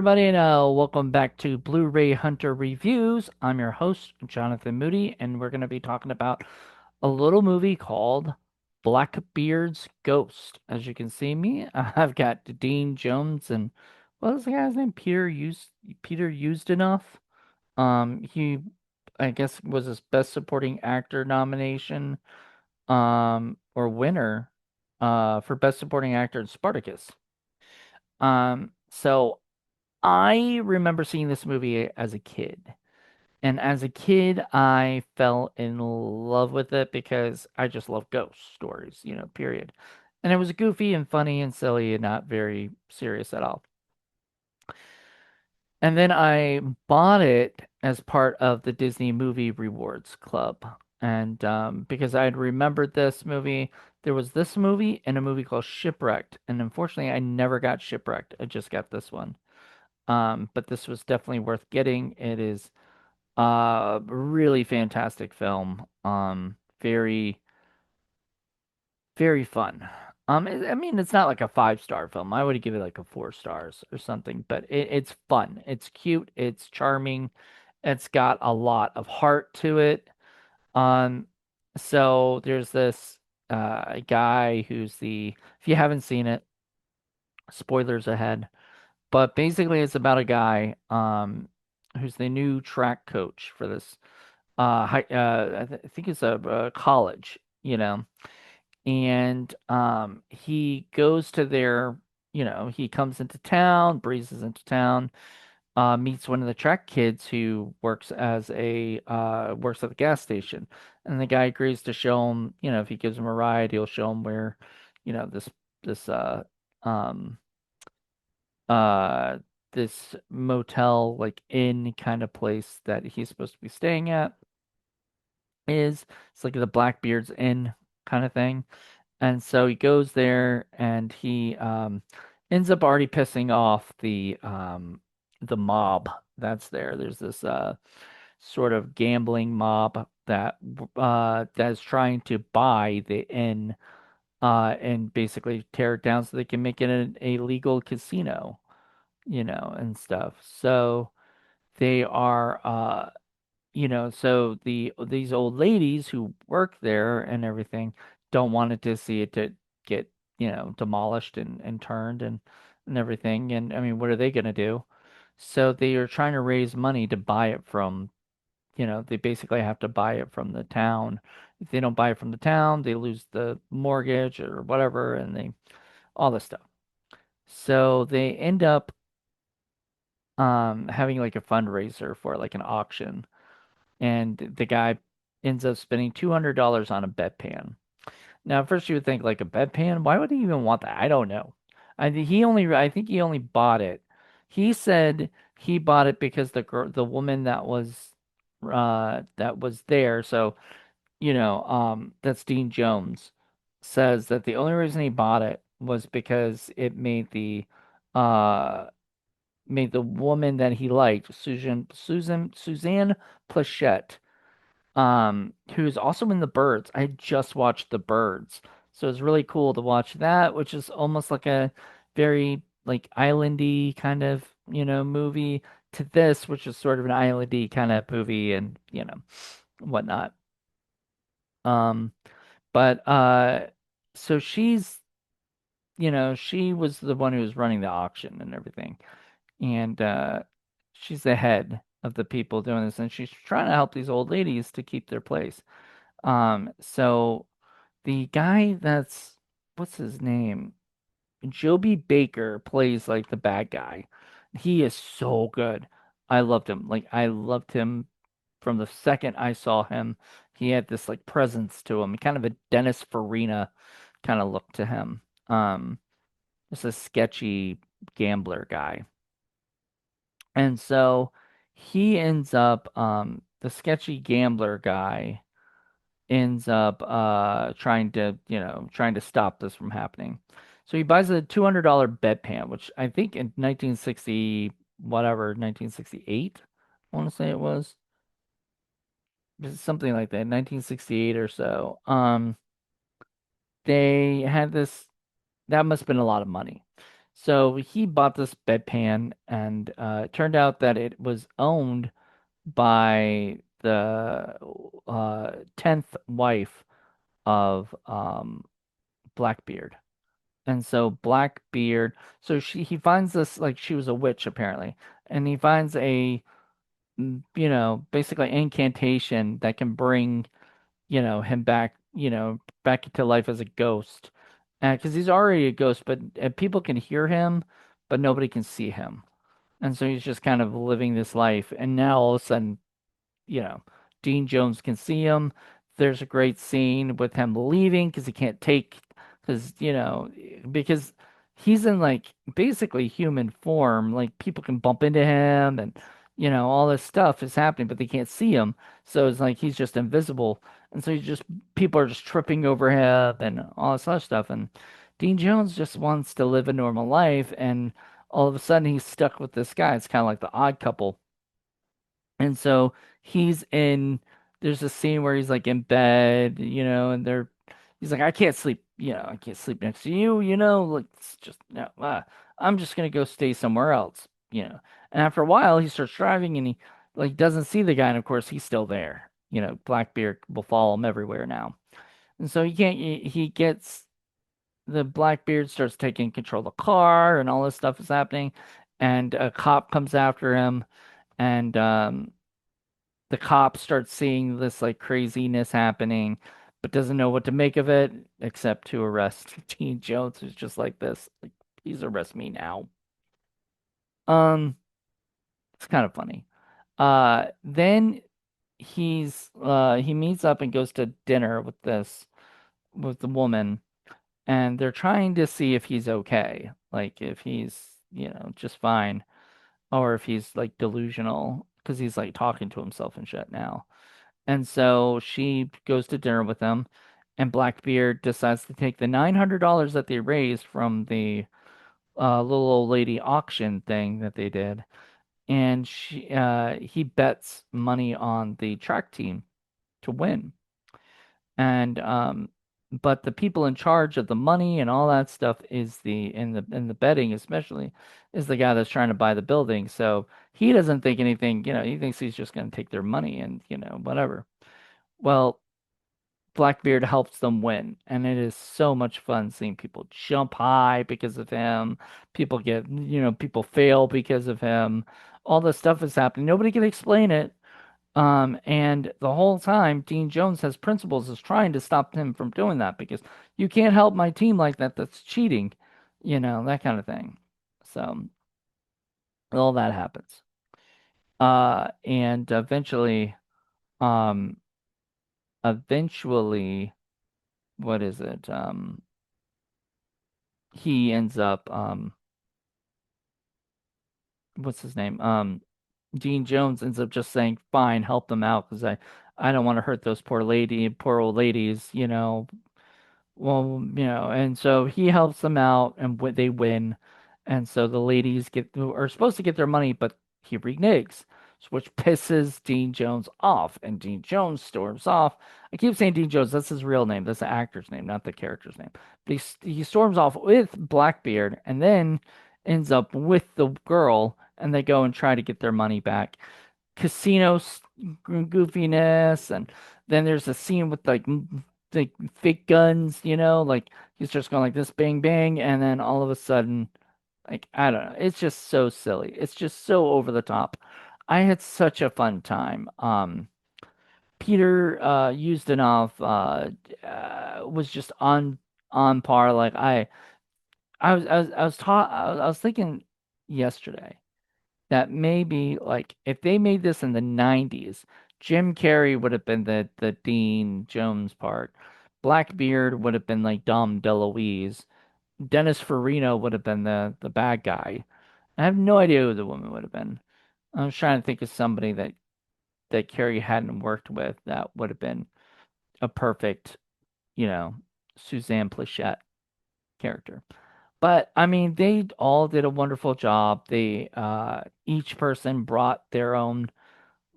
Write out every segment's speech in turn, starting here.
everybody, and welcome back to Blu-ray Hunter Reviews. I'm your host, Jonathan Moody, and we're going to be talking about a little movie called Blackbeard's Ghost. As you can see me, I've got Dean Jones and what was the guy's name? Peter Ustinov. He, I guess, was his Best Supporting Actor nomination, or winner, for Best Supporting Actor in Spartacus. So I remember seeing this movie as a kid. And as a kid, I fell in love with it because I just love ghost stories, period. And it was goofy and funny and silly and not very serious at all. And then I bought it as part of the Disney Movie Rewards Club. And because I had remembered this movie, there was this movie and a movie called Shipwrecked. And unfortunately, I never got Shipwrecked. I just got this one. But this was definitely worth getting. It is really fantastic film. Very, very fun. I mean, it's not like a five-star film. I would give it like a 4 stars or something, but it's fun. It's cute. It's charming. It's got a lot of heart to it. Um, so there's this guy who's if you haven't seen it, spoilers ahead. But basically, it's about a guy who's the new track coach for this I think it's a college, and he goes to their, he comes into town, breezes into town, meets one of the track kids who works at the gas station, and the guy agrees to show him, if he gives him a ride, he'll show him where, this um uh this motel like inn kind of place that he's supposed to be staying at is. It's like the Blackbeard's Inn kind of thing. And so he goes there and he ends up already pissing off the mob that's there. There's this sort of gambling mob that's trying to buy the inn and basically tear it down so they can make it a legal casino, and stuff. So they are so these old ladies who work there and everything don't want it to see it to get, demolished and turned and everything. And I mean, what are they gonna do? So they are trying to raise money to buy it from, they basically have to buy it from the town. If they don't buy it from the town, they lose the mortgage or whatever, and they all this stuff. So they end up having like a fundraiser for like an auction, and the guy ends up spending $200 on a bedpan. Now, at first you would think like a bedpan, why would he even want that? I don't know. I think he only bought it. He said he bought it because the woman that was there, so that's Dean Jones, says that the only reason he bought it was because it uh made the woman that he liked, Suzanne Plachette, who's also in The Birds. I just watched The Birds, so it's really cool to watch that, which is almost like a very like islandy kind of, movie, to this, which is sort of an islandy kind of movie and, whatnot. Um, but so she was the one who was running the auction and everything, and she's the head of the people doing this, and she's trying to help these old ladies to keep their place. So the guy what's his name? Joby Baker plays like the bad guy. He is so good. I loved him. Like I loved him from the second I saw him. He had this like presence to him, kind of a Dennis Farina kind of look to him. Just a sketchy gambler guy. And so he ends up, the sketchy gambler guy ends up trying to stop this from happening. So he buys a $200 bedpan, which I think in 1960 whatever, 1968, I want to say it was. Something like that, 1968 or so. They had this, that must have been a lot of money. So he bought this bedpan, and it turned out that it was owned by the 10th wife of Blackbeard. And so Blackbeard, so he finds this, like, she was a witch apparently, and he finds basically incantation that can bring, him back, back into life as a ghost. Because he's already a ghost, but people can hear him, but nobody can see him. And so he's just kind of living this life. And now all of a sudden, you know, Dean Jones can see him. There's a great scene with him leaving because he can't take, because, because he's in like basically human form. Like people can bump into him and, all this stuff is happening, but they can't see him. So it's like he's just invisible. And so people are just tripping over him and all this other stuff. And Dean Jones just wants to live a normal life. And all of a sudden he's stuck with this guy. It's kind of like the odd couple, and so he's in, there's a scene where he's like in bed, and he's like, I can't sleep, I can't sleep next to you, like it's just, no, I'm just gonna go stay somewhere else, And after a while, he starts driving and he like doesn't see the guy, and of course he's still there. Blackbeard will follow him everywhere now. And so he can't, he gets, the Blackbeard starts taking control of the car and all this stuff is happening. And a cop comes after him, and the cop starts seeing this like craziness happening, but doesn't know what to make of it except to arrest Gene Jones, who's just like this. Like, please arrest me now. Um, it's kind of funny. Then he meets up and goes to dinner with with the woman, and they're trying to see if he's okay, like if he's, just fine, or if he's like delusional because he's like talking to himself and shit now. And so she goes to dinner with him, and Blackbeard decides to take the $900 that they raised from the little old lady auction thing that they did, and he bets money on the track team to win. And but the people in charge of the money and all that stuff is in the betting especially is the guy that's trying to buy the building. So he doesn't think anything, he thinks he's just going to take their money and, whatever. Well, Blackbeard helps them win, and it is so much fun seeing people jump high because of him. People fail because of him. All this stuff is happening. Nobody can explain it. And the whole time, Dean Jones has principles is trying to stop him from doing that because you can't help my team like that. That's cheating, that kind of thing. So all that happens. And um, eventually, what is it? He ends up what's his name? Dean Jones ends up just saying, "Fine, help them out because I don't want to hurt those poor old ladies, Well, and so he helps them out, and they win, and so the ladies are supposed to get their money, but he reneges, which pisses Dean Jones off, and Dean Jones storms off. I keep saying Dean Jones, that's his real name, that's the actor's name, not the character's name. But he storms off with Blackbeard, and then ends up with the girl, and they go and try to get their money back. Casino goofiness, and then there's a scene with like fake guns, like he's just going like this, bang bang, and then all of a sudden, like I don't know, it's just so silly. It's just so over the top. I had such a fun time. Peter Ustinov was just on par. Like I was thinking yesterday that maybe like if they made this in the 90s, Jim Carrey would have been the Dean Jones part. Blackbeard would have been like Dom DeLuise. Dennis Farina would have been the bad guy. I have no idea who the woman would have been. I was trying to think of somebody that Carrey hadn't worked with that would have been a perfect, you know, Suzanne Plachette character. But I mean, they all did a wonderful job. They each person brought their own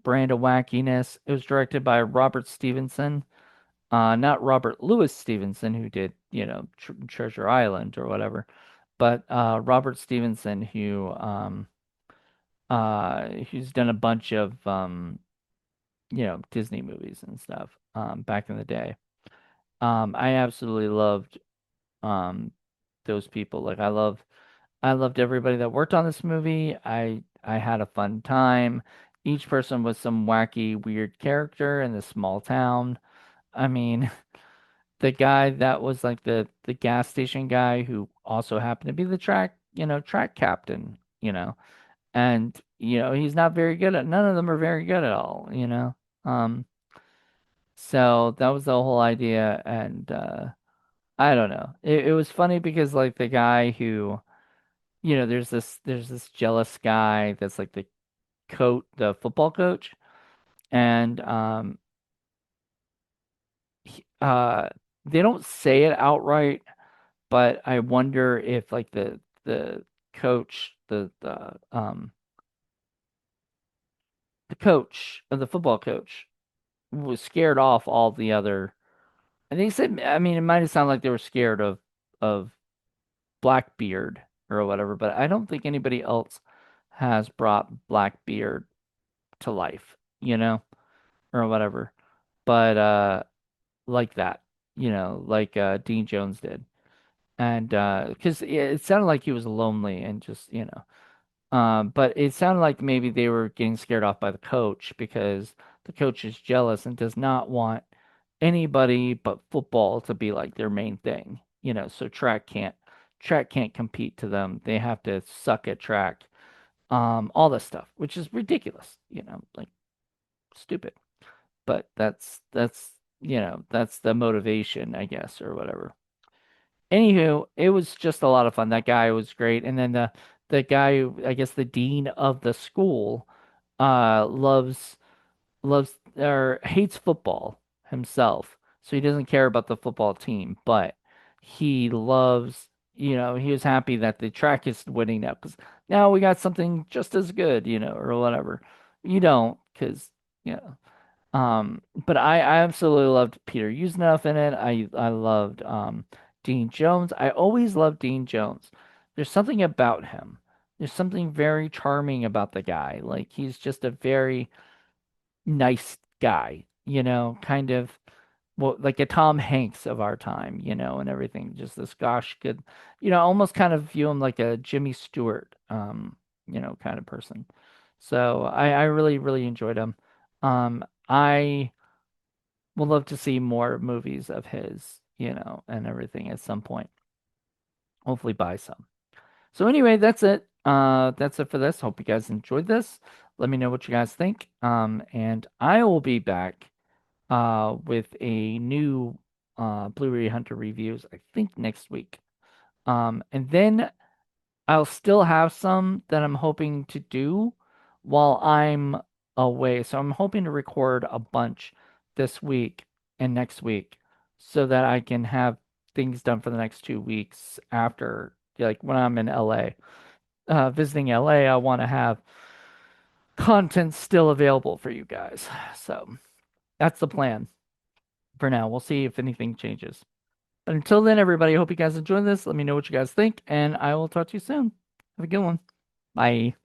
brand of wackiness. It was directed by Robert Stevenson, not Robert Louis Stevenson, who did, Treasure Island or whatever. but Robert Stevenson, who's done a bunch of Disney movies and stuff back in the day. I absolutely loved um those people. Like I loved everybody that worked on this movie. I had a fun time. Each person was some wacky, weird character in this small town. I mean, the guy that was like the gas station guy who also happened to be the track captain, and he's not very good at none of them are very good at all. Um, so that was the whole idea, and I don't know. It was funny because like the guy who, there's this jealous guy that's like the football coach, and they don't say it outright, but I wonder if like the coach, the coach of the football coach was scared off all the other. And they said, I mean, it might have sounded like they were scared of Blackbeard or whatever, but I don't think anybody else has brought Blackbeard to life, or whatever. But like that, like Dean Jones did. And because it sounded like he was lonely and just, but it sounded like maybe they were getting scared off by the coach because the coach is jealous and does not want anybody but football to be like their main thing. So track can't compete to them. They have to suck at track. All this stuff, which is ridiculous, like stupid. But that's the motivation, I guess, or whatever. Anywho, it was just a lot of fun. That guy was great. And then the guy who, I guess the dean of the school, loves or hates football himself. So he doesn't care about the football team, but he loves, he was happy that the track is winning now because now we got something just as good, or whatever. You don't, because, you know. But I absolutely loved Peter Ustinov in it. I loved Dean Jones. I always loved Dean Jones. There's something about him. There's something very charming about the guy. Like he's just a very nice guy, kind of well, like a Tom Hanks of our time, and everything. Just this gosh good, almost kind of view him like a Jimmy Stewart, kind of person. So I really, really enjoyed him. I would love to see more movies of his, and everything at some point. Hopefully buy some. So anyway, that's it. That's it for this. Hope you guys enjoyed this. Let me know what you guys think. And I will be back with a new Blu-ray Hunter reviews, I think next week. And then I'll still have some that I'm hoping to do while I'm away. So I'm hoping to record a bunch this week and next week so that I can have things done for the next 2 weeks after, like when I'm in LA. Visiting LA, I want to have content still available for you guys. So that's the plan for now. We'll see if anything changes. But until then, everybody, I hope you guys enjoy this. Let me know what you guys think, and I will talk to you soon. Have a good one. Bye.